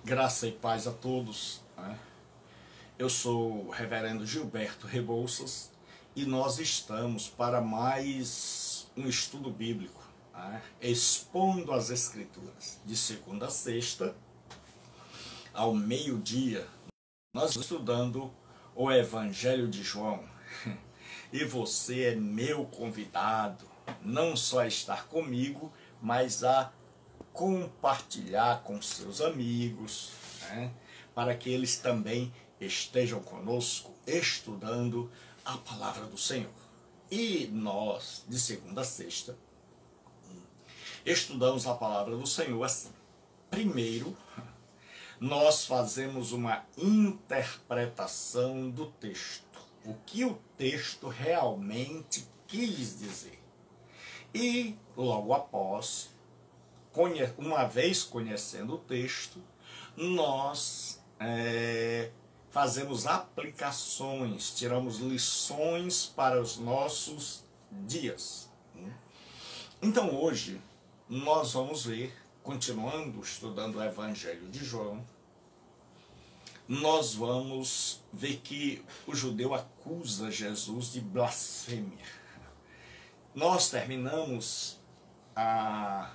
Graça e paz a todos, né? Eu sou o reverendo Gilberto Rebouças e nós estamos para mais um estudo bíblico, né? Expondo as Escrituras. De segunda a sexta, ao meio-dia, nós estamos estudando o Evangelho de João. E você é meu convidado, não só a estar comigo, mas a compartilhar com seus amigos, né? Para que eles também estejam conosco estudando a palavra do Senhor. E nós, de segunda a sexta, estudamos a palavra do Senhor assim. Primeiro, nós fazemos uma interpretação do texto. O que o texto realmente quis dizer. E logo após, uma vez conhecendo o texto, nós fazemos aplicações, tiramos lições para os nossos dias. Então hoje nós vamos ver, continuando estudando o Evangelho de João, nós vamos ver que o judeu acusa Jesus de blasfêmia. Nós terminamos a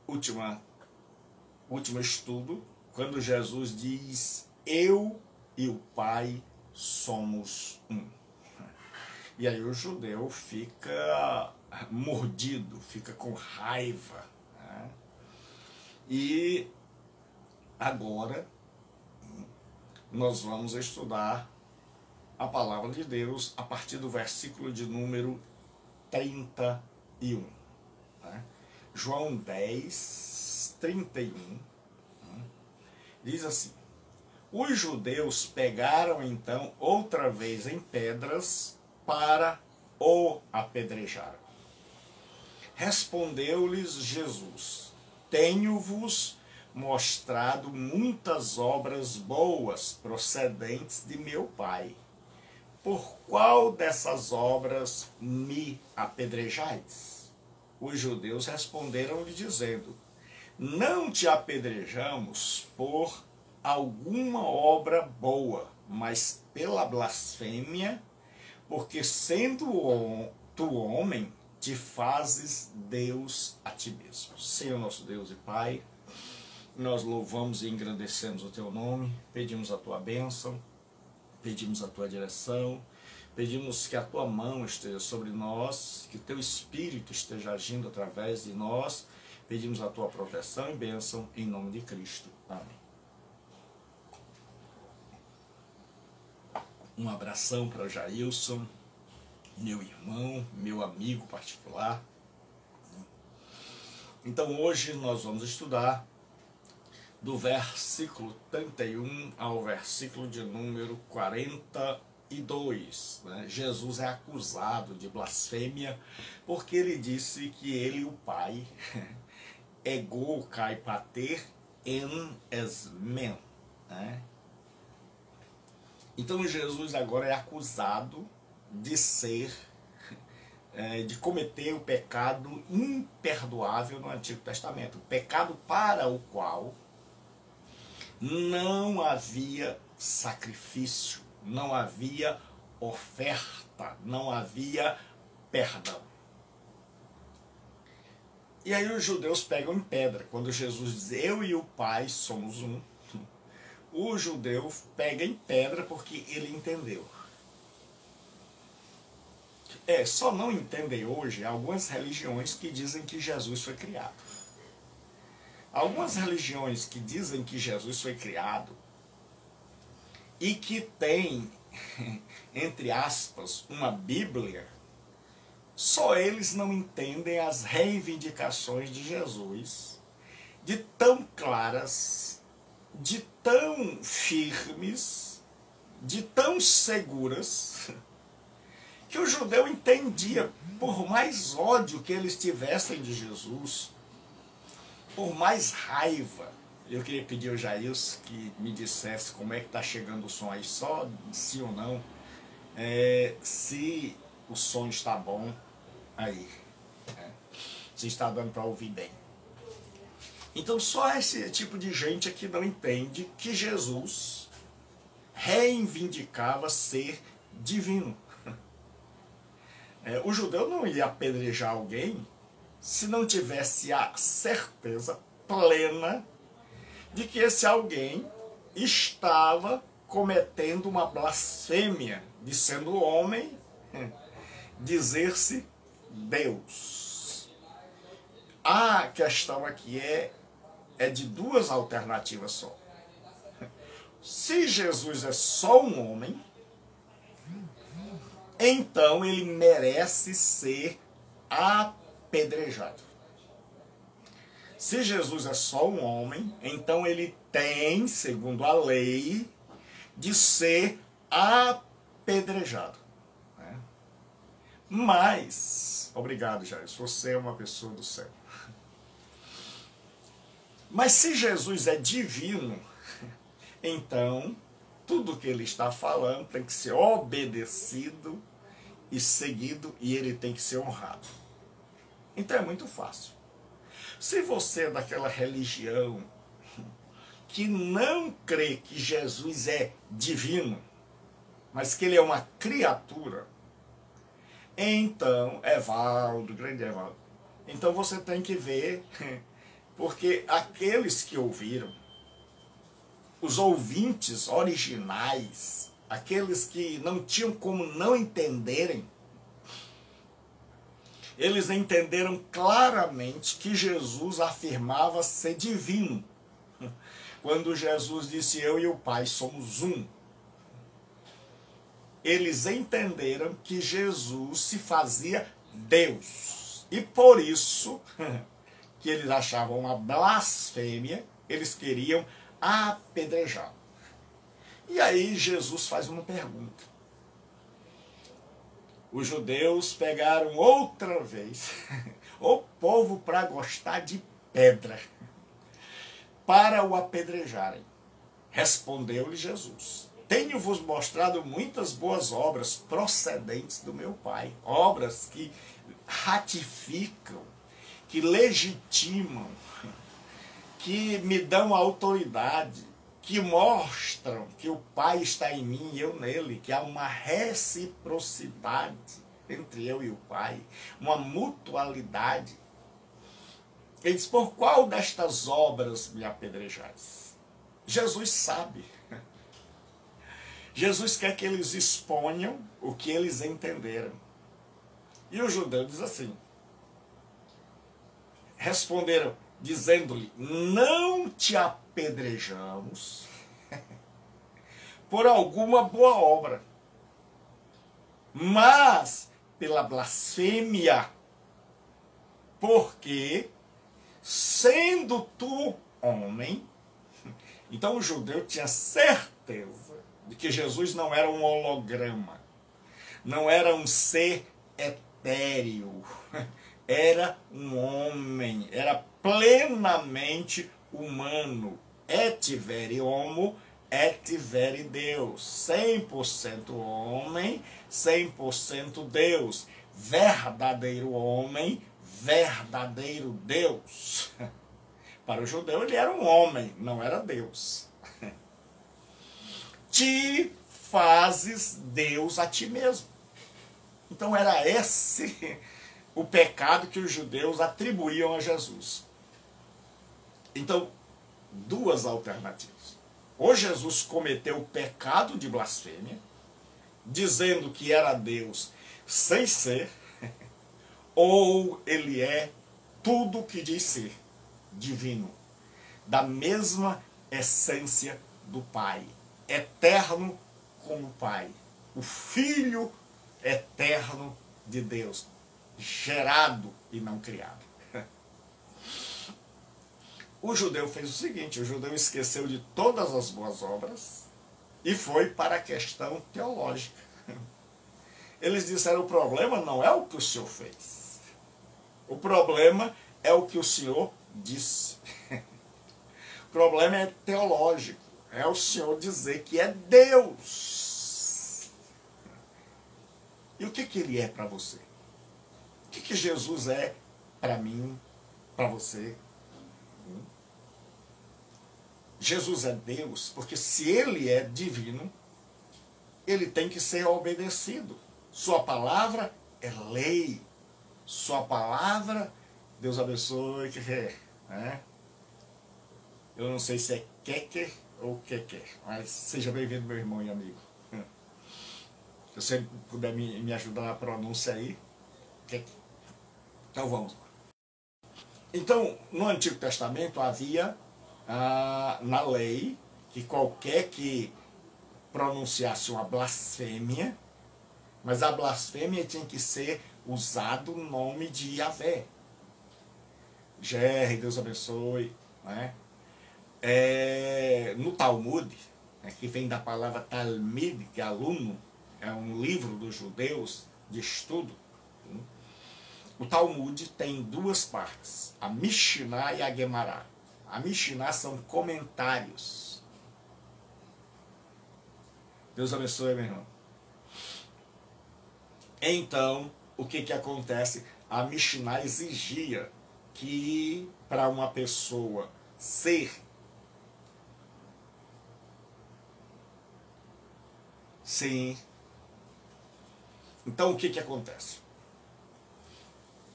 último estudo, quando Jesus diz: eu e o Pai somos um. E aí o judeu fica mordido, fica com raiva, né? E agora nós vamos estudar a palavra de Deus a partir do versículo de número 31. Né? João 10, 31, diz assim: os judeus pegaram então outra vez em pedras para o apedrejar. Respondeu-lhes Jesus: tenho-vos mostrado muitas obras boas procedentes de meu Pai. Por qual dessas obras me apedrejais? Os judeus responderam-lhe dizendo: não te apedrejamos por alguma obra boa, mas pela blasfêmia, porque sendo tu homem, te fazes Deus a ti mesmo. Senhor nosso Deus e Pai, nós louvamos e engrandecemos o teu nome, pedimos a tua bênção, pedimos a tua direção, pedimos que a tua mão esteja sobre nós, que o teu Espírito esteja agindo através de nós, pedimos a tua proteção e bênção em nome de Cristo. Amém. Um abração para o Jailson, meu irmão, meu amigo particular. Então hoje nós vamos estudar do versículo 31 ao versículo de número 42. Né? Jesus é acusado de blasfêmia porque ele disse que ele e o Pai ego kai pater en esmen. Né? Então Jesus agora é acusado de de cometer o pecado imperdoável no Antigo Testamento. O pecado para o qual não havia sacrifício, não havia oferta, não havia perdão. E aí os judeus pegam em pedra. Quando Jesus diz: eu e o Pai somos um, o judeu pega em pedra porque ele entendeu. Só não entendem hoje algumas religiões que dizem que Jesus foi criado. Algumas religiões que dizem que Jesus foi criado e que tem, entre aspas, uma Bíblia, só eles não entendem as reivindicações de Jesus, de tão claras, de tão firmes, de tão seguras, que o judeu entendia, por mais ódio que eles tivessem de Jesus, por mais raiva. Eu queria pedir ao Jailson que me dissesse como é que está chegando o som aí, só sim ou não, se o som está bom aí, se está dando para ouvir bem. Então só esse tipo de gente aqui não entende que Jesus reivindicava ser divino. O judeu não ia apedrejar alguém se não tivesse a certeza plena de que esse alguém estava cometendo uma blasfêmia, de sendo homem, dizer-se Deus. A questão aqui é de duas alternativas só. Se Jesus é só um homem, então ele merece ser apedrejado. Se Jesus é só um homem, então ele tem, segundo a lei, de ser apedrejado. Né? Mas, obrigado, Jair, você é uma pessoa do céu. Mas se Jesus é divino, então tudo que ele está falando tem que ser obedecido e seguido, e ele tem que ser honrado. Então é muito fácil. Se você é daquela religião que não crê que Jesus é divino, mas que ele é uma criatura, então, Evaldo, grande Evaldo, então você tem que ver, porque aqueles que ouviram, os ouvintes originais, aqueles que não tinham como não entenderem, eles entenderam claramente que Jesus afirmava ser divino. Quando Jesus disse, eu e o Pai somos um. Eles entenderam que Jesus se fazia Deus. E por isso, que eles achavam uma blasfêmia, eles queriam apedrejá-lo. E aí Jesus faz uma pergunta. Os judeus pegaram outra vez o povo para gostar de pedra, para o apedrejarem. Respondeu-lhe Jesus, tenho-vos mostrado muitas boas obras procedentes do meu Pai, obras que ratificam, que legitimam, que me dão autoridade, que mostram que o Pai está em mim e eu nele, que há uma reciprocidade entre eu e o Pai, uma mutualidade. Ele diz, por qual destas obras me apedrejais? Jesus sabe. Jesus quer que eles exponham o que eles entenderam. E o judeu diz assim, responderam, dizendo-lhe, não te apedrejamos por alguma boa obra, mas pela blasfêmia, porque, sendo tu homem, então o judeu tinha certeza de que Jesus não era um holograma, não era um ser etéreo, era um homem, era plenamente humano, et veri homo, et veri Deus, 100% homem, 100% Deus, verdadeiro homem, verdadeiro Deus. Para o judeu ele era um homem, não era Deus. Te fazes Deus a ti mesmo. Então era esse o pecado que os judeus atribuíam a Jesus. Então, duas alternativas. Ou Jesus cometeu o pecado de blasfêmia, dizendo que era Deus sem ser, ou ele é tudo o que diz ser, divino, da mesma essência do Pai, eterno como o Pai, o Filho eterno de Deus, gerado e não criado. O judeu fez o seguinte, o judeu esqueceu de todas as boas obras e foi para a questão teológica. Eles disseram, o problema não é o que o Senhor fez. O problema é o que o Senhor disse. O problema é teológico. É o Senhor dizer que é Deus. E o que ele é para você? O que Jesus é para mim, para você? Jesus é Deus, porque se ele é divino, ele tem que ser obedecido. Sua palavra é lei. Sua palavra, Deus abençoe, né? Eu não sei se é quequer ou quequer, mas seja bem-vindo, meu irmão e amigo. Se você puder me ajudar na pronúncia aí. Então vamos lá. Então, no Antigo Testamento havia na lei que qualquer que pronunciasse uma blasfêmia, mas a blasfêmia tinha que ser usado o nome de Yahvé. Jerry, Deus abençoe, né? No Talmud, que vem da palavra Talmid, que é aluno, é um livro dos judeus de estudo. O Talmud tem duas partes, a Mishnah e a Gemara. A Mishnah são comentários. Deus abençoe, meu irmão. Então, o que acontece? A Mishnah exigia que para uma pessoa ser sim. Então, o que acontece?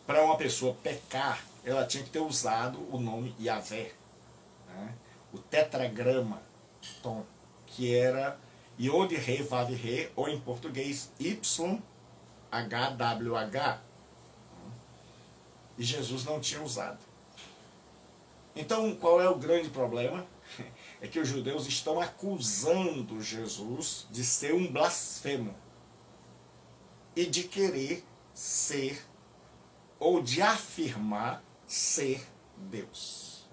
Para uma pessoa pecar, ela tinha que ter usado o nome Yahvé, né? O tetragrama, então, que era Yod, Re, Vav, Re, ou em português YHWH. E Jesus não tinha usado. Então, qual é o grande problema? É que os judeus estão acusando Jesus de ser um blasfemo e de querer ser ou de afirmar ser Deus.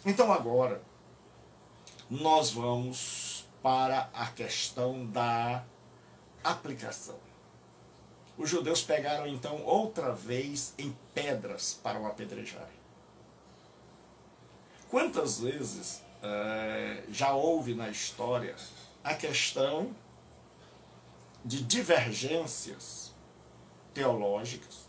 Então agora nós vamos para a questão da aplicação. Os judeus pegaram então outra vez em pedras para o apedrejarem. Quantas vezes já houve na história a questão de divergências teológicas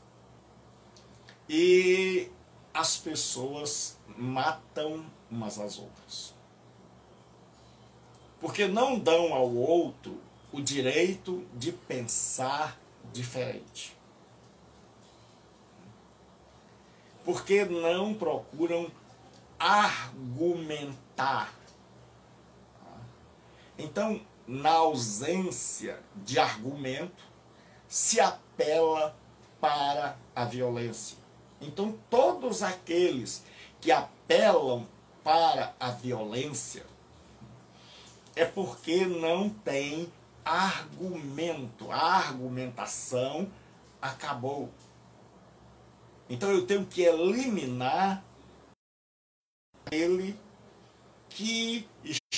e as pessoas matam umas às outras, porque não dão ao outro o direito de pensar diferente, porque não procuram argumentar. Então, na ausência de argumento, se apela para a violência. Então, todos aqueles que apelam para a violência é porque não tem argumento. A argumentação acabou. Então, eu tenho que eliminar aquele que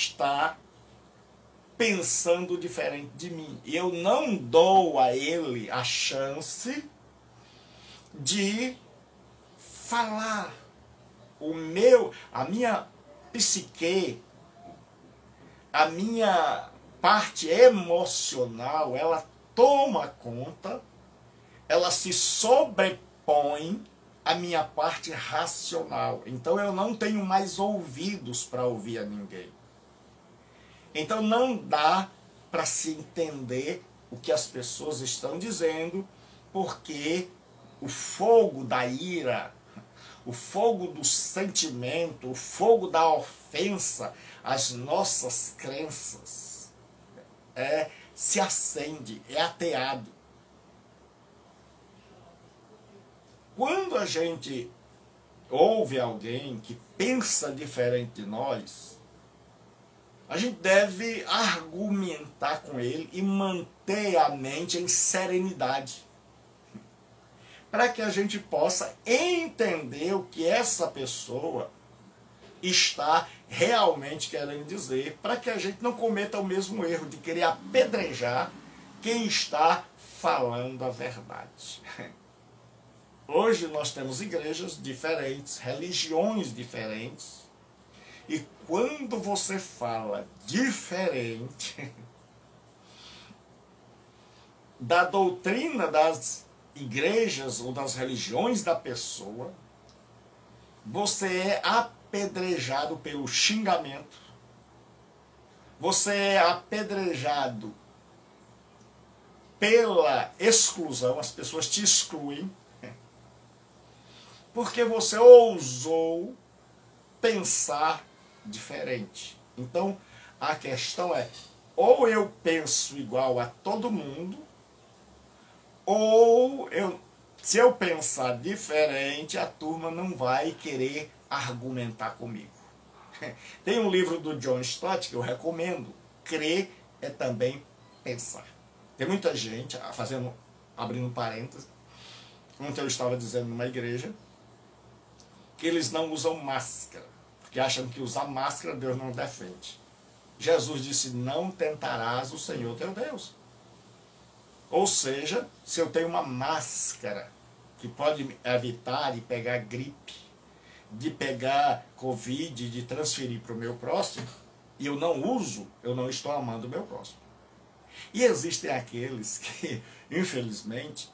está pensando diferente de mim. E eu não dou a ele a chance de falar. A minha psique, a minha parte emocional, ela toma conta, ela se sobrepõe à minha parte racional. Então eu não tenho mais ouvidos para ouvir a ninguém. Então não dá para se entender o que as pessoas estão dizendo, porque o fogo da ira, o fogo do sentimento, o fogo da ofensa às nossas crenças se acende, é ateado. Quando a gente ouve alguém que pensa diferente de nós, a gente deve argumentar com ele e manter a mente em serenidade, para que a gente possa entender o que essa pessoa está realmente querendo dizer, para que a gente não cometa o mesmo erro de querer apedrejar quem está falando a verdade. Hoje nós temos igrejas diferentes, religiões diferentes, e quando você fala diferente da doutrina das igrejas ou das religiões da pessoa, você é apedrejado pelo xingamento, você é apedrejado pela exclusão, as pessoas te excluem, porque você ousou pensar diferente. Então, a questão é, ou eu penso igual a todo mundo, ou se eu pensar diferente, a turma não vai querer argumentar comigo. Tem um livro do John Stott que eu recomendo, Crer é também pensar. Tem muita gente, abrindo parênteses, como eu estava dizendo numa igreja, que eles não usam máscara, porque acham que usar máscara Deus não defende. Jesus disse, não tentarás o Senhor teu Deus. Ou seja, se eu tenho uma máscara que pode evitar de pegar gripe, de pegar Covid, de transferir para o meu próximo, e eu não uso, eu não estou amando o meu próximo. E existem aqueles que, infelizmente,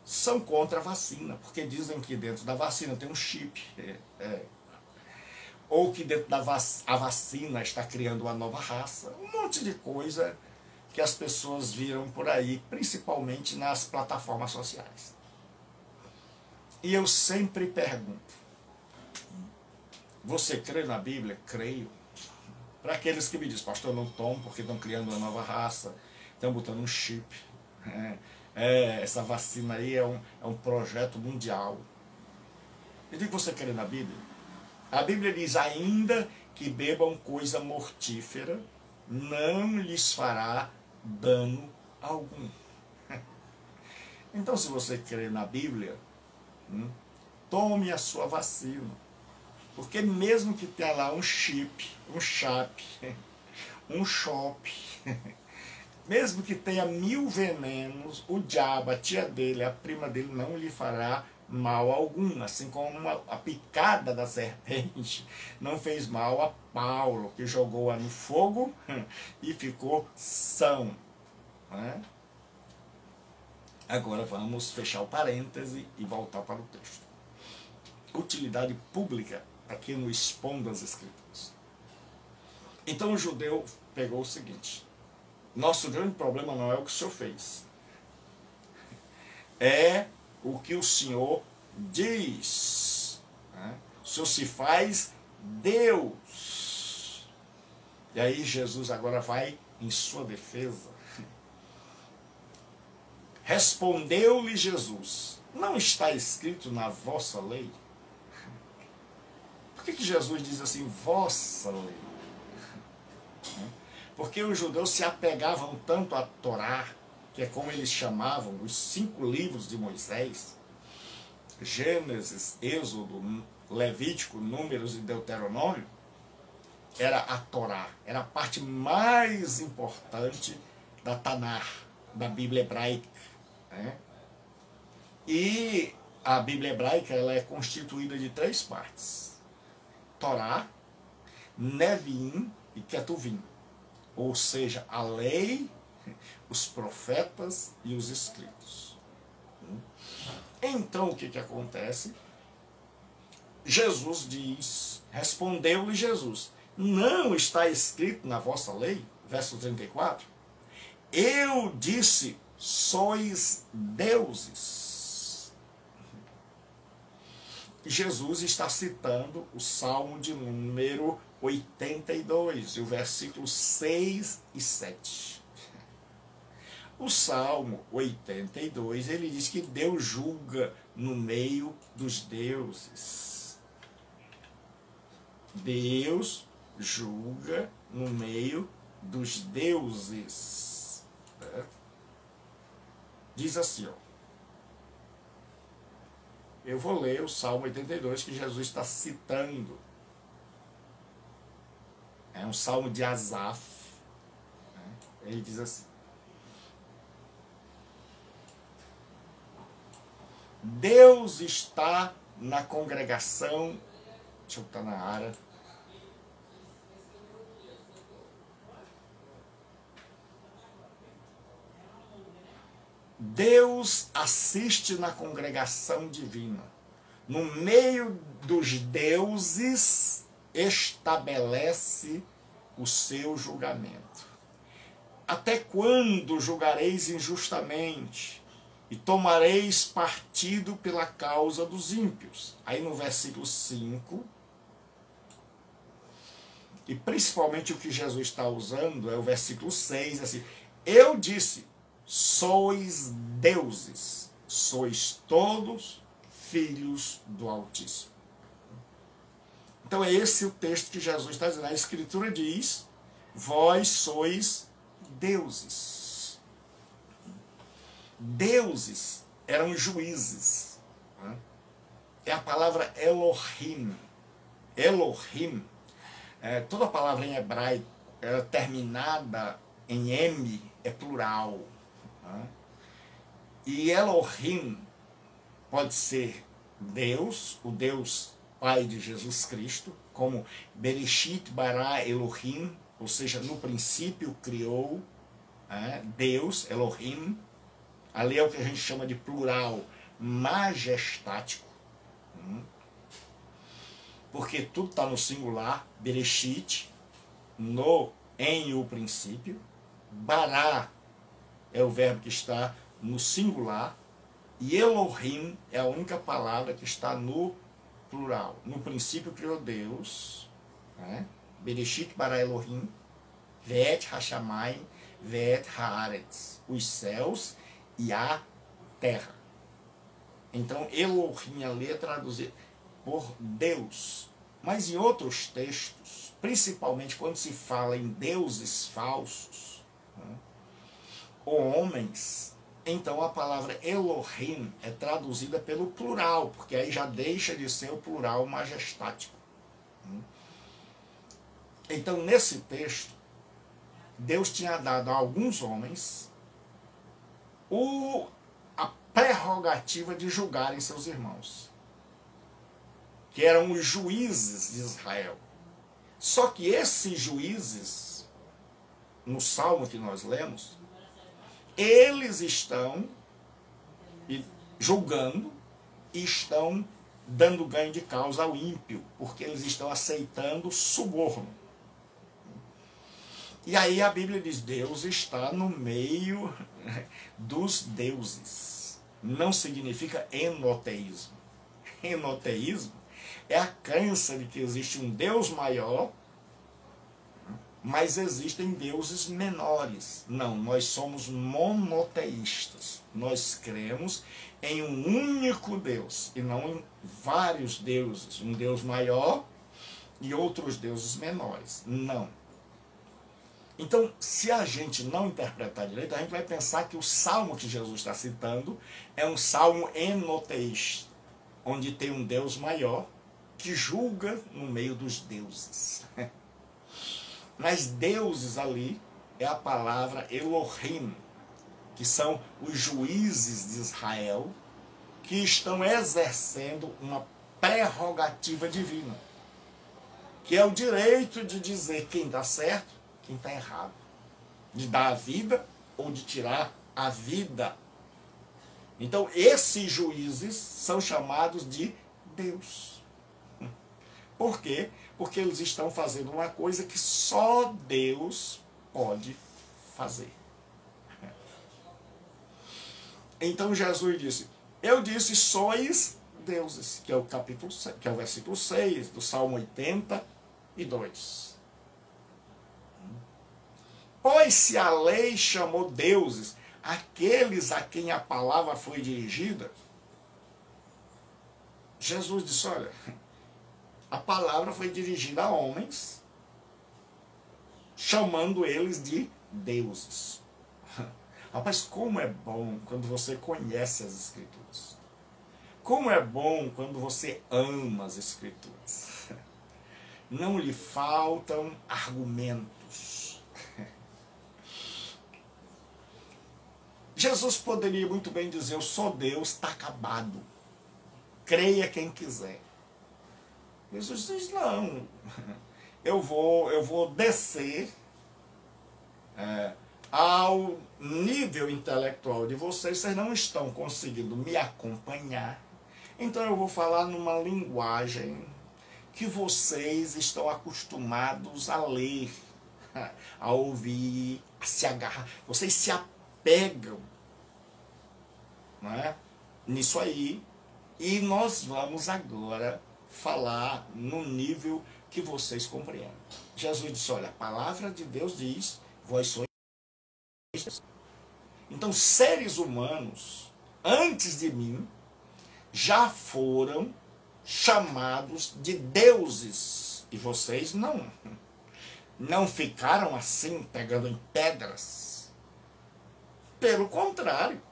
são contra a vacina, porque dizem que dentro da vacina tem um chip. Ou que dentro a vacina está criando uma nova raça. Um monte de coisa que as pessoas viram por aí, principalmente nas plataformas sociais. E eu sempre pergunto, você crê na Bíblia? Creio. Para aqueles que me dizem, pastor, eu não tomo porque estão criando uma nova raça, estão botando um chip. Essa vacina aí é um projeto mundial. Eu digo, você crê na Bíblia? A Bíblia diz, ainda que bebam coisa mortífera, não lhes fará dano algum. Então, se você crê na Bíblia, tome a sua vacina. Porque mesmo que tenha lá um chip, um chap, um chope, mesmo que tenha 1000 venenos, o diabo, a tia dele, a prima dele não lhe fará mal algum. Assim como a picada da serpente não fez mal a Paulo, que jogou-a no fogo e ficou são. Né? Agora vamos fechar o parêntese e voltar para o texto. Utilidade pública, aqui no Expondo as Escrituras. Então o judeu pegou o seguinte, nosso grande problema não é o que o Senhor fez, é o que o Senhor diz. Né? O Senhor se faz Deus. E aí Jesus agora vai em sua defesa. Respondeu-lhe Jesus, não está escrito na vossa lei? Por que Jesus diz assim, vossa lei? Porque os judeus se apegavam tanto à Torá, que é como eles chamavam os 5 livros de Moisés, Gênesis, Êxodo, Levítico, Números e Deuteronômio, era a Torá, era a parte mais importante da Tanar, da Bíblia hebraica. Né? E a Bíblia hebraica ela é constituída de 3 partes. Torá, Neviim e Ketuvim. Ou seja, a lei, os profetas e os escritos. Então o que acontece? Jesus diz, respondeu-lhe Jesus, não está escrito na vossa lei, verso 34, eu disse, sois deuses. Jesus está citando o Salmo de número 82, e o versículo 6 e 7. O Salmo 82, ele diz que Deus julga no meio dos deuses. Deus julga no meio dos deuses. Diz assim, ó. Eu vou ler o Salmo 82 que Jesus está citando. É um salmo de Asaf. Ele diz assim: Deus está na congregação. Deixa eu botar na área. Deus assiste na congregação divina. no meio dos deuses, estabelece o seu julgamento. Até quando julgareis injustamente e tomareis partido pela causa dos ímpios? Aí no versículo 5, e principalmente o que Jesus está usando é o versículo 6, assim, eu disse, sois deuses, sois todos filhos do Altíssimo. Então é esse o texto que Jesus está dizendo. A Escritura diz, vós sois deuses. Deuses eram juízes. É a palavra Elohim. Elohim, toda palavra em hebraico terminada em M é plural. E Elohim pode ser Deus, o Deus Pai de Jesus Cristo, como Bereshit bara Elohim, ou seja, no princípio criou Deus, Elohim. Ali é o que a gente chama de plural majestático, porque tudo está no singular, Bereshit, em o princípio, bara é o verbo que está no singular, e Elohim é a única palavra que está no plural. No princípio criou Deus, Bereshit bara Elohim, Ve'et hashamayim, Ve'et haaretz, os céus e a terra. Então Elohim ali é traduzido por Deus. Mas em outros textos, principalmente quando se fala em deuses falsos, ou homens, então a palavra Elohim é traduzida pelo plural, porque aí já deixa de ser o plural majestático. Então nesse texto, Deus tinha dado a alguns homens a prerrogativa de julgarem seus irmãos, que eram os juízes de Israel. Só que esses juízes, no Salmo que nós lemos, eles estão julgando e estão dando ganho de causa ao ímpio, porque eles estão aceitando suborno. E aí a Bíblia diz, Deus está no meio dos deuses. Não significa enoteísmo. Enoteísmo é a crença de que existe um Deus maior, mas existem deuses menores. Não, nós somos monoteístas. Nós cremos em um único Deus e não em vários deuses. Um Deus maior e outros deuses menores. Não. Então, se a gente não interpretar direito, a gente vai pensar que o salmo que Jesus está citando é um salmo enoteísta, onde tem um Deus maior que julga no meio dos deuses. Mas deuses ali é a palavra Elohim, que são os juízes de Israel, que estão exercendo uma prerrogativa divina, que é o direito de dizer quem está certo, quem está errado, de dar a vida ou de tirar a vida. Então esses juízes são chamados de Deus. Por quê? Porque eles estão fazendo uma coisa que só Deus pode fazer. Então Jesus disse, eu disse, sois deuses, que é o capítulo 6, que é o versículo 6 do Salmo 82. Pois se a lei chamou deuses aqueles a quem a palavra foi dirigida, Jesus disse, olha, a palavra foi dirigida a homens, chamando eles de deuses. Rapaz, como é bom quando você conhece as Escrituras. Como é bom quando você ama as Escrituras. Não lhe faltam argumentos. Jesus poderia muito bem dizer, eu sou Deus, está acabado. Creia quem quiser. Jesus diz, não, eu vou descer ao nível intelectual de vocês não estão conseguindo me acompanhar, Então eu vou falar numa linguagem que vocês estão acostumados a ler, a ouvir, a se agarrar. Vocês se apegam, né, nisso aí. E nós vamos agora falar no nível que vocês compreendem. Jesus disse, olha, a palavra de Deus diz, vós sois. Então, seres humanos, antes de mim, já foram chamados de deuses. E vocês não ficaram assim, pegando em pedras. Pelo contrário.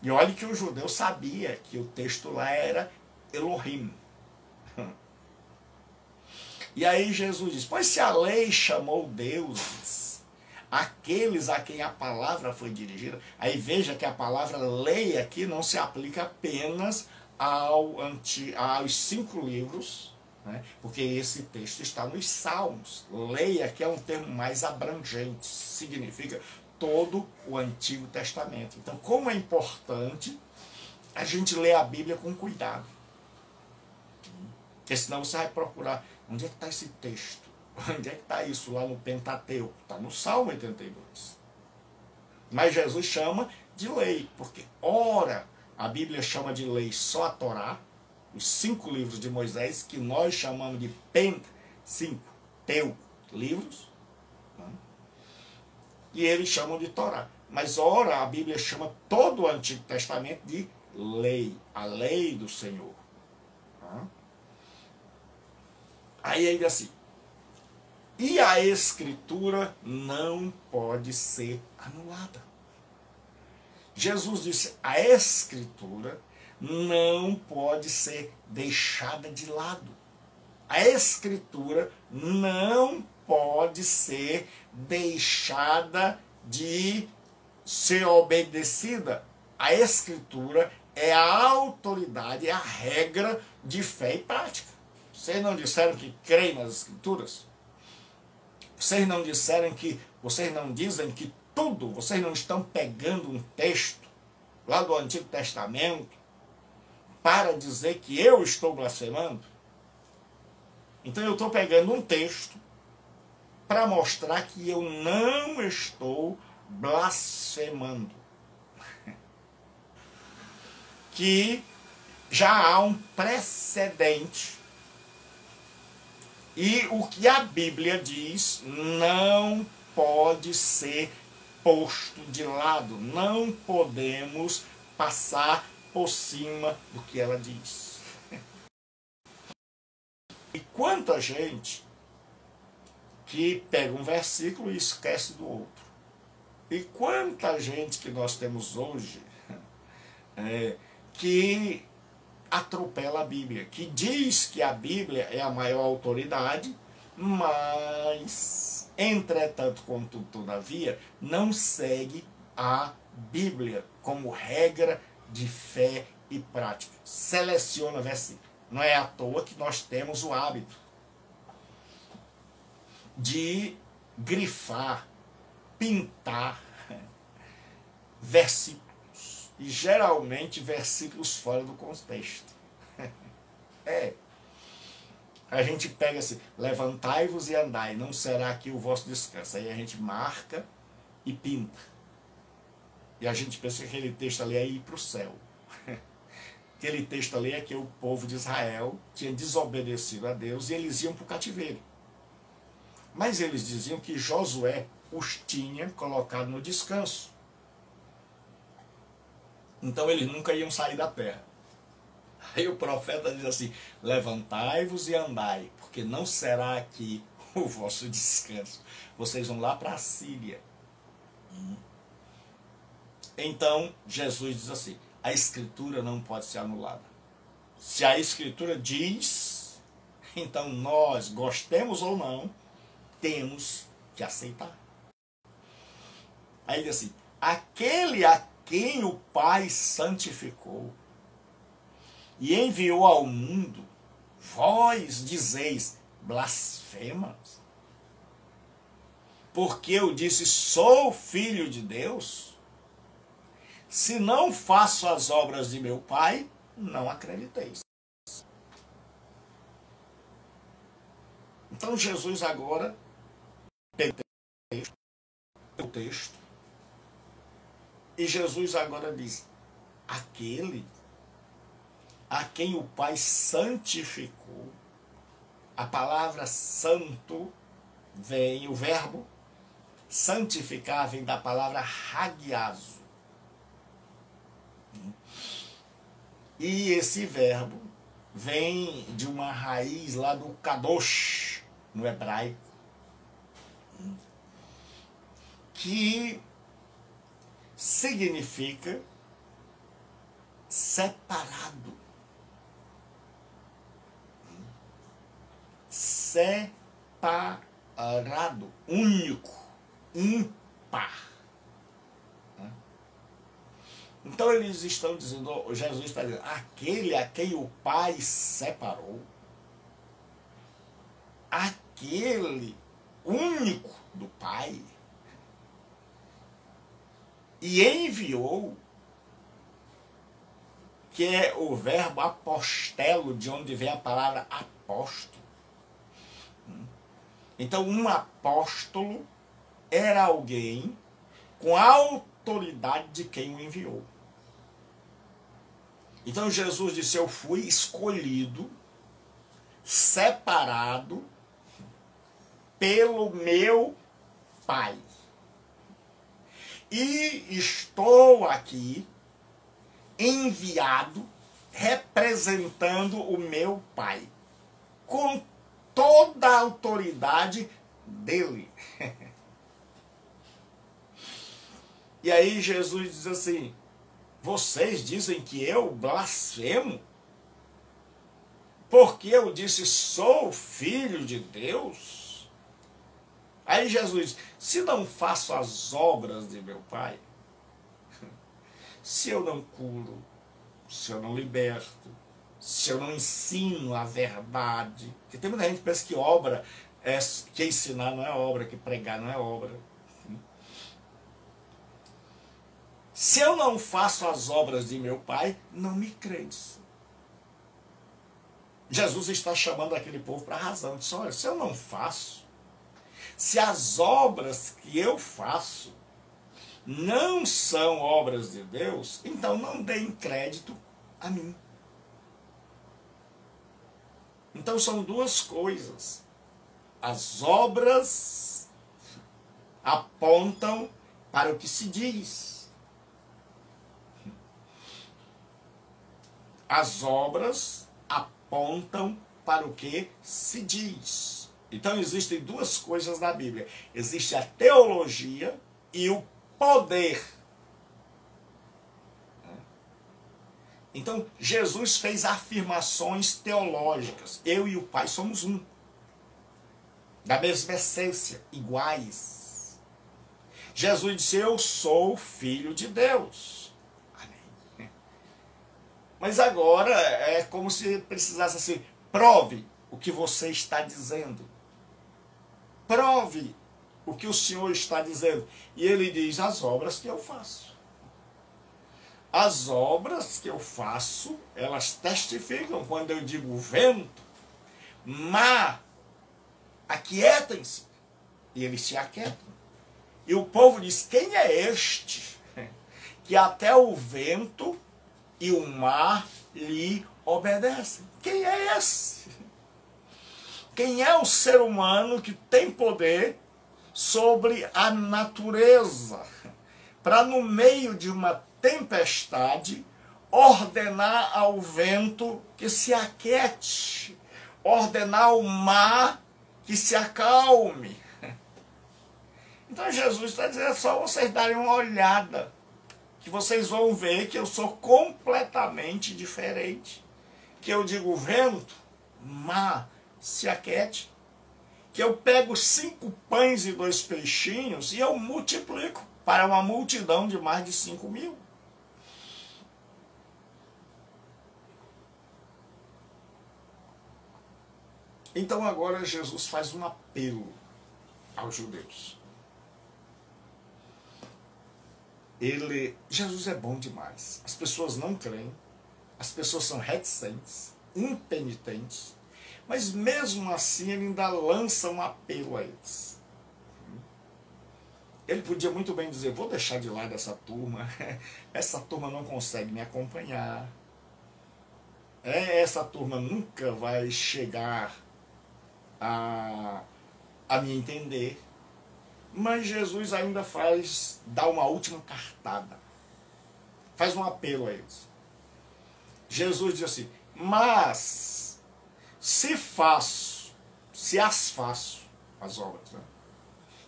E olhe que o judeu sabia que o texto lá era Elohim. E aí Jesus diz, pois se a lei chamou deuses, aqueles a quem a palavra foi dirigida, aí veja que a palavra lei aqui não se aplica apenas aos 5 livros, né? Porque esse texto está nos Salmos. Lei aqui é um termo mais abrangente, significa todo o Antigo Testamento. Então, como é importante a gente ler a Bíblia com cuidado. Porque senão você vai procurar, onde é que está esse texto? Onde é que está isso lá no Pentateuco? Está no Salmo 82. Mas Jesus chama de lei, porque ora a Bíblia chama de lei só a Torá, os 5 livros de Moisés, que nós chamamos de Pentateuco, livros, né? E eles chamam de Torá. Mas ora a Bíblia chama todo o Antigo Testamento de lei, a lei do Senhor. Né? Aí ele diz assim, e a Escritura não pode ser anulada. Jesus disse, a Escritura não pode ser deixada de lado. A Escritura não pode ser deixada de ser obedecida. A Escritura é a autoridade, é a regra de fé e prática. Vocês não disseram que creem nas Escrituras? Vocês não dizem que tudo, vocês não estão pegando um texto lá do Antigo Testamento para dizer que eu estou blasfemando? Então eu estou pegando um texto para mostrar que eu não estou blasfemando. Que já há um precedente. E o que a Bíblia diz não pode ser posto de lado. Não podemos passar por cima do que ela diz. E quanta gente que pega um versículo e esquece do outro. E quanta gente que nós temos hoje que atropela a Bíblia, que diz que a Bíblia é a maior autoridade, mas, entretanto, contudo, todavia, não segue a Bíblia como regra de fé e prática. Seleciona versículo. Não é à toa que nós temos o hábito de grifar, pintar versículos. E geralmente versículos fora do contexto. A gente pega assim, levantai-vos e andai, não será aqui o vosso descanso. Aí a gente marca e pinta. E a gente pensa que aquele texto ali é ir para o céu. Aquele texto ali é que o povo de Israel tinha desobedecido a Deus e eles iam para o cativeiro. Mas eles diziam que Josué os tinha colocado no descanso. Então eles nunca iam sair da terra. Aí o profeta diz assim, levantai-vos e andai, porque não será aqui o vosso descanso. Vocês vão lá para a Síria. Então Jesus diz assim, a Escritura não pode ser anulada. Se a Escritura diz, então nós, gostemos ou não, temos que aceitar. Aí diz assim, aquele a quem o Pai santificou e enviou ao mundo, vós dizeis blasfemas? Porque eu disse, sou filho de Deus? Se não faço as obras de meu Pai, não acrediteis. Então Jesus agora pega o texto e Jesus agora diz: aquele a quem o Pai santificou. A palavra santo vem, o verbo santificar vem da palavra hagiazo. E esse verbo vem de uma raiz lá do kadosh, no hebraico, que significa separado. Separado, único, ímpar. Então eles estão dizendo, Jesus está dizendo, aquele a quem o Pai separou, aquele único do Pai, e enviou, que é o verbo apostelo, de onde vem a palavra apóstolo. Então, um apóstolo era alguém com a autoridade de quem o enviou. Então, Jesus disse, eu fui escolhido, separado pelo meu Pai. E estou aqui enviado, representando o meu Pai, com toda a autoridade dele. E aí Jesus diz assim, vocês dizem que eu blasfemo? Porque eu disse, sou filho de Deus? Aí Jesus diz, se não faço as obras de meu Pai, se eu não curo, se eu não liberto, se eu não ensino a verdade, porque tem muita gente que pensa que obra, que ensinar não é obra, que pregar não é obra. Se eu não faço as obras de meu Pai, não me credes. Jesus está chamando aquele povo para a razão. Diz, olha, se eu não faço, se as obras que eu faço não são obras de Deus, então não deem crédito a mim. Então são duas coisas. As obras apontam para o que se diz. As obras apontam para o que se diz. Então existem duas coisas na Bíblia. Existe a teologia e o poder. Então Jesus fez afirmações teológicas. Eu e o Pai somos um. Da mesma essência, iguais. Jesus disse, eu sou filho de Deus. Mas agora é como se precisasse assim, prove o que você está dizendo. Prove o que o Senhor está dizendo. E ele diz, as obras que eu faço. As obras que eu faço, elas testificam quando eu digo vento, mar, aquietem-se. E eles se aquietam. E o povo diz, quem é este que até o vento e o mar lhe obedecem? Quem é esse? Quem é o ser humano que tem poder sobre a natureza para, no meio de uma tempestade, ordenar ao vento que se aquiete, ordenar ao mar que se acalme? Então Jesus está dizendo, é só vocês darem uma olhada, que vocês vão ver que eu sou completamente diferente. Que eu digo vento, mar, se aquiete. Que eu pego 5 pães e 2 peixinhos e eu multiplico para uma multidão de mais de 5.000. Então agora Jesus faz um apelo aos judeus. Jesus é bom demais. As pessoas não creem, As pessoas são reticentes, impenitentes, mas mesmo assim ele ainda lança um apelo a eles. Ele podia muito bem dizer, vou deixar de lado essa turma não consegue me acompanhar, essa turma nunca vai chegar a me entender. Mas Jesus ainda dá uma última cartada, faz um apelo a eles. Jesus diz assim, mas se as faço, as obras, né?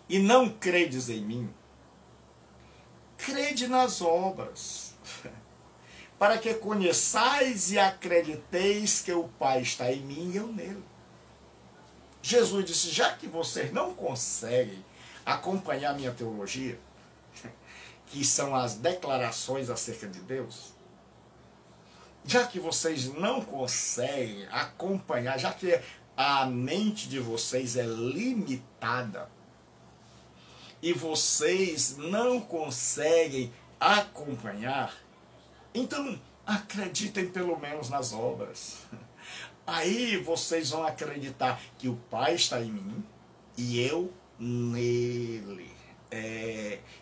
E não credes em mim, crede nas obras, para que conheçais e acrediteis que o Pai está em mim e eu nele. Jesus disse, já que vocês não conseguem acompanhar a minha teologia, que são as declarações acerca de Deus, já que vocês não conseguem acompanhar, já que a mente de vocês é limitada, e vocês não conseguem acompanhar, então acreditem pelo menos nas obras. Aí vocês vão acreditar que o Pai está em mim e eu nele.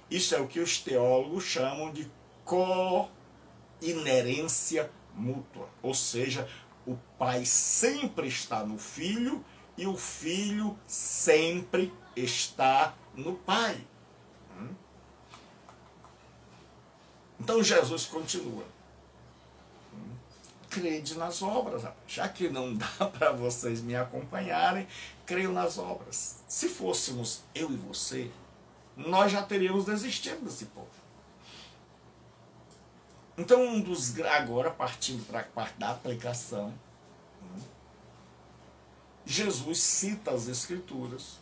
Isso é o que os teólogos chamam de co-inerência mútua. Ou seja, o Pai sempre está no Filho e o Filho sempre está no Pai. Então Jesus continua. Crede nas obras. Já que não dá para vocês me acompanharem, creio nas obras. Se fôssemos eu e você, nós já teríamos desistido desse povo. Então, agora partindo para a parte da aplicação, Jesus cita as Escrituras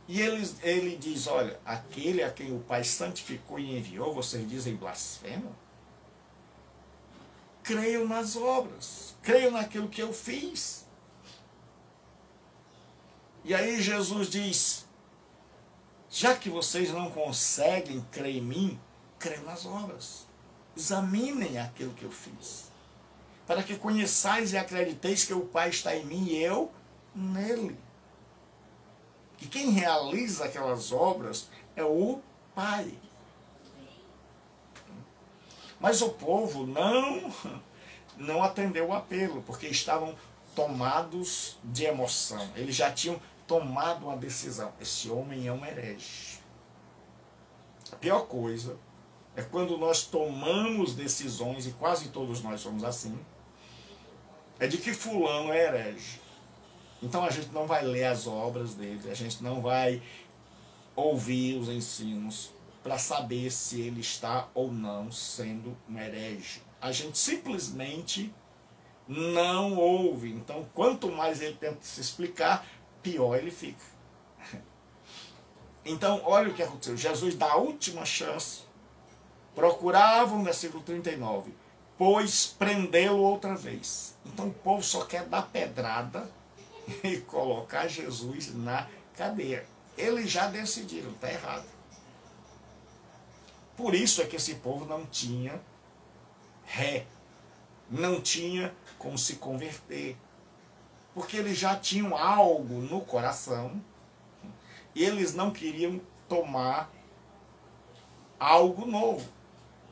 e ele diz, olha, aquele a quem o Pai santificou e enviou, vocês dizem blasfemo? Creio nas obras, creio naquilo que eu fiz. E aí Jesus diz, já que vocês não conseguem crer em mim, creio nas obras. Examinem aquilo que eu fiz, para que conheçais e acrediteis que o Pai está em mim e eu nele. Que quem realiza aquelas obras é o Pai. Mas o povo não atendeu o apelo, porque estavam tomados de emoção. Eles já tinham tomado uma decisão. Esse homem é um herege. A pior coisa é quando nós tomamos decisões, e quase todos nós somos assim, é de que fulano é herege. Então a gente não vai ler as obras dele, a gente não vai ouvir os ensinos para saber se ele está ou não sendo um herege. A gente simplesmente não ouve. Então, quanto mais ele tenta se explicar, pior ele fica. Então, olha o que aconteceu. Jesus dá a última chance. Procuravam, versículo 39, pois prendê-lo outra vez. Então, o povo só quer dar pedrada e colocar Jesus na cadeia. Eles já decidiram, está errado. Por isso é que esse povo não tinha não tinha como se converter. Porque eles já tinham algo no coração e eles não queriam tomar algo novo.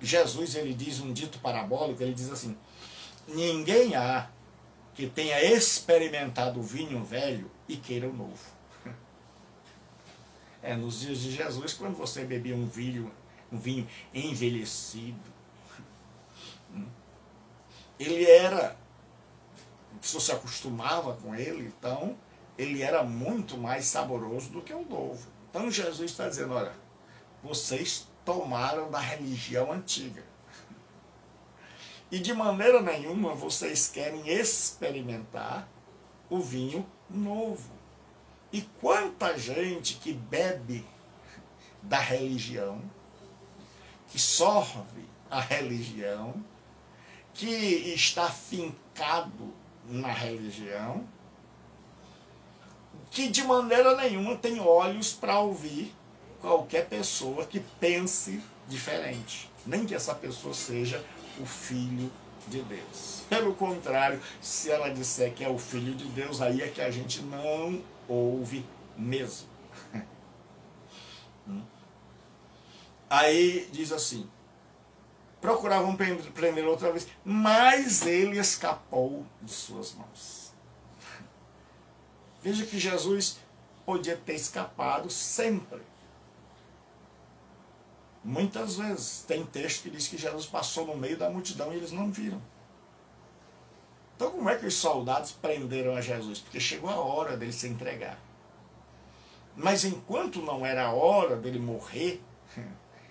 Jesus, ele diz um dito parabólico, ele diz assim, ninguém há que tenha experimentado o vinho velho e queira o novo. Nos dias de Jesus, quando você bebia um vinho envelhecido, ele era, se você acostumava com ele, então ele era muito mais saboroso do que o novo. Então Jesus está dizendo, olha, vocês tomaram da religião antiga e de maneira nenhuma vocês querem experimentar o vinho novo. E quanta gente que bebe da religião, que sorve a religião, que está fincado na religião, que de maneira nenhuma tem olhos para ouvir qualquer pessoa que pense diferente, nem que essa pessoa seja o Filho de Deus. Pelo contrário, se ela disser que é o Filho de Deus, aí é que a gente não ouve mesmo. Aí diz assim, procuravam prender outra vez, mas ele escapou de suas mãos. Veja que Jesus podia ter escapado sempre. Muitas vezes tem texto que diz que Jesus passou no meio da multidão e eles não viram. Então como é que os soldados prenderam a Jesus? Porque chegou a hora dele se entregar. Mas enquanto não era a hora dele morrer,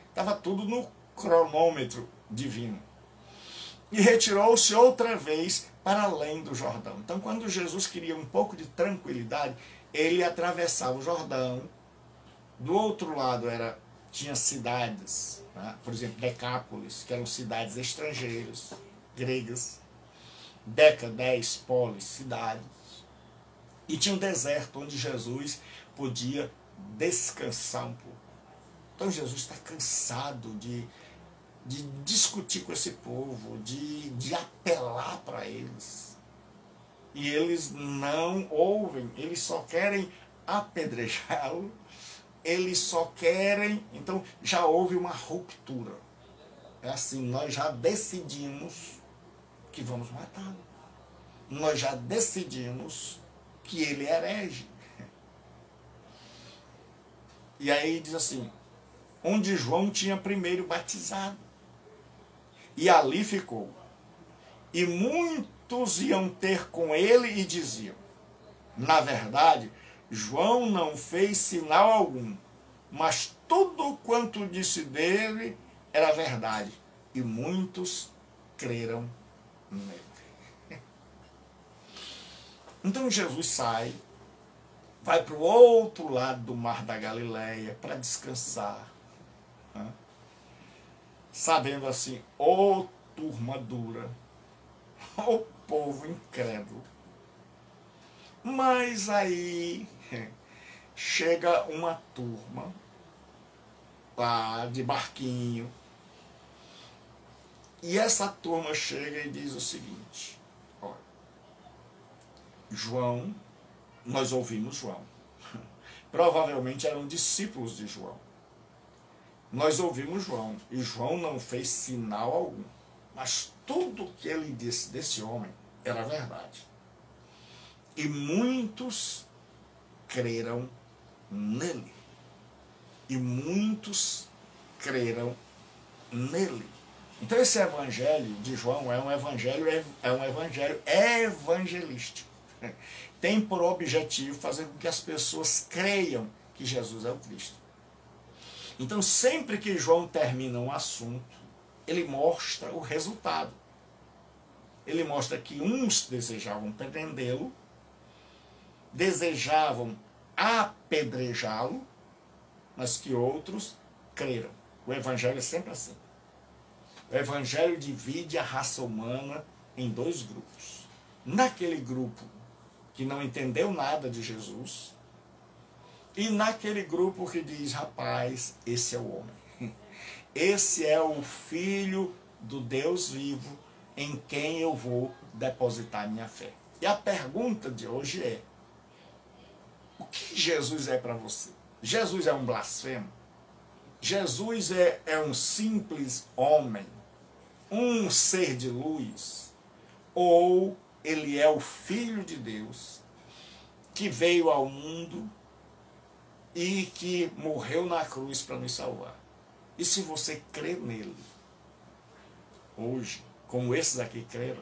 estava tudo no cronômetro divino. E retirou-se outra vez para além do Jordão. Então quando Jesus queria um pouco de tranquilidade, ele atravessava o Jordão. Do outro lado tinha cidades, né? Por exemplo, Decápolis, que eram cidades estrangeiras, gregas. Deca, 10, polis, cidades. E tinha um deserto onde Jesus podia descansar um pouco. Então Jesus está cansado de discutir com esse povo, de apelar para eles. E eles não ouvem, eles só querem apedrejá-lo, eles só querem... Então já houve uma ruptura. É assim, nós já decidimos que vamos matá-lo. Nós já decidimos que ele é herege. E aí diz assim, onde João tinha primeiro batizado. E ali ficou. E muitos iam ter com ele e diziam, na verdade, João não fez sinal algum, mas tudo quanto disse dele era verdade. E muitos creram nele. Então Jesus sai, vai para o outro lado do mar da Galileia para descansar, né? Sabendo assim, ô turma dura, ô povo incrédulo. Mas aí chega uma turma lá de barquinho, e essa turma chega e diz o seguinte, olha, João, nós ouvimos João, provavelmente eram discípulos de João, nós ouvimos João, e João não fez sinal algum, mas tudo que ele disse desse homem era verdade, e muitos creram nele, e muitos creram nele. Então esse evangelho de João é um evangelho evangelístico. Tem por objetivo fazer com que as pessoas creiam que Jesus é o Cristo. Então sempre que João termina um assunto, ele mostra o resultado. Ele mostra que uns desejavam prendê-lo, desejavam apedrejá-lo, mas que outros creram. O evangelho é sempre assim. O evangelho divide a raça humana em dois grupos. Naquele grupo que não entendeu nada de Jesus, e naquele grupo que diz, rapaz, esse é o homem. Esse é o Filho do Deus vivo em quem eu vou depositar minha fé. E a pergunta de hoje é, o que Jesus é para você? Jesus é um blasfemo? Jesus é um simples homem? Um ser de luz? Ou ele é o Filho de Deus que veio ao mundo e que morreu na cruz para nos salvar? E se você crê nele, hoje, como esses aqui creram,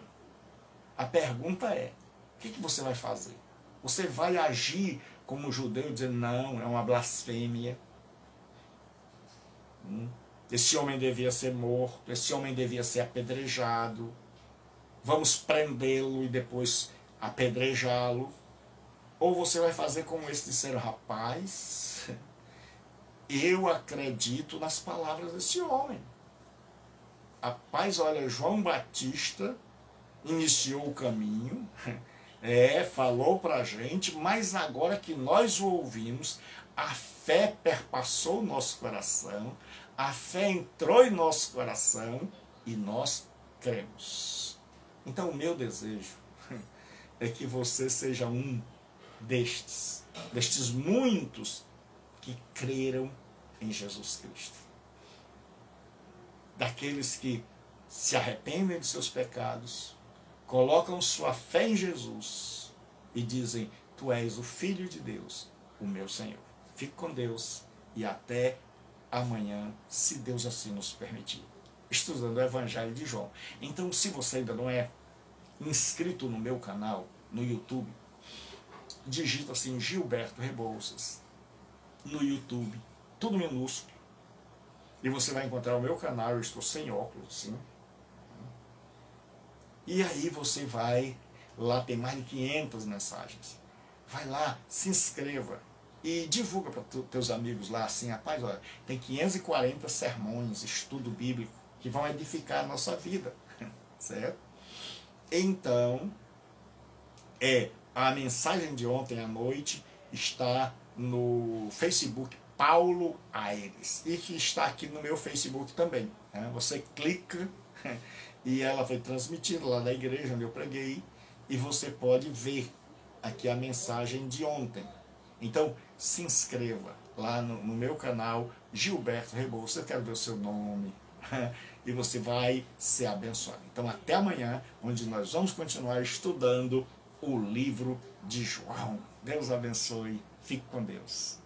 a pergunta é, o que você vai fazer? Você vai agir como judeu, dizendo, não, é uma blasfêmia. Esse homem devia ser morto, esse homem devia ser apedrejado. Vamos prendê-lo e depois apedrejá-lo. Ou você vai fazer como esse disseram, rapaz, eu acredito nas palavras desse homem. Rapaz, olha, João Batista iniciou o caminho, falou para a gente, mas agora que nós o ouvimos, a fé perpassou o nosso coração, a fé entrou em nosso coração e nós cremos. Então o meu desejo é que você seja um destes muitos que creram em Jesus Cristo. Daqueles que se arrependem de seus pecados, colocam sua fé em Jesus e dizem: Tu és o Filho de Deus, o meu Senhor. Fique com Deus e até amanhã, se Deus assim nos permitir, estudando o Evangelho de João. Então, se você ainda não é inscrito no meu canal, no YouTube, digita assim Gilberto Rebouças no YouTube, tudo minúsculo, e você vai encontrar o meu canal. Eu estou sem óculos assim, e aí você vai lá, tem mais de 500 mensagens, vai lá, se inscreva e divulga para teus amigos lá assim: rapaz, olha, tem 540 sermões, estudo bíblico que vão edificar a nossa vida, certo? Então, a mensagem de ontem à noite está no Facebook Paulo Aires, e que está aqui no meu Facebook também, né? Você clica e ela foi transmitida lá da igreja onde eu preguei, e você pode ver aqui a mensagem de ontem. Então, se inscreva lá no meu canal, Gilberto Rebouças. Eu quero ver o seu nome e você vai ser abençoado. Então, até amanhã, onde nós vamos continuar estudando o livro de João. Deus abençoe. Fique com Deus.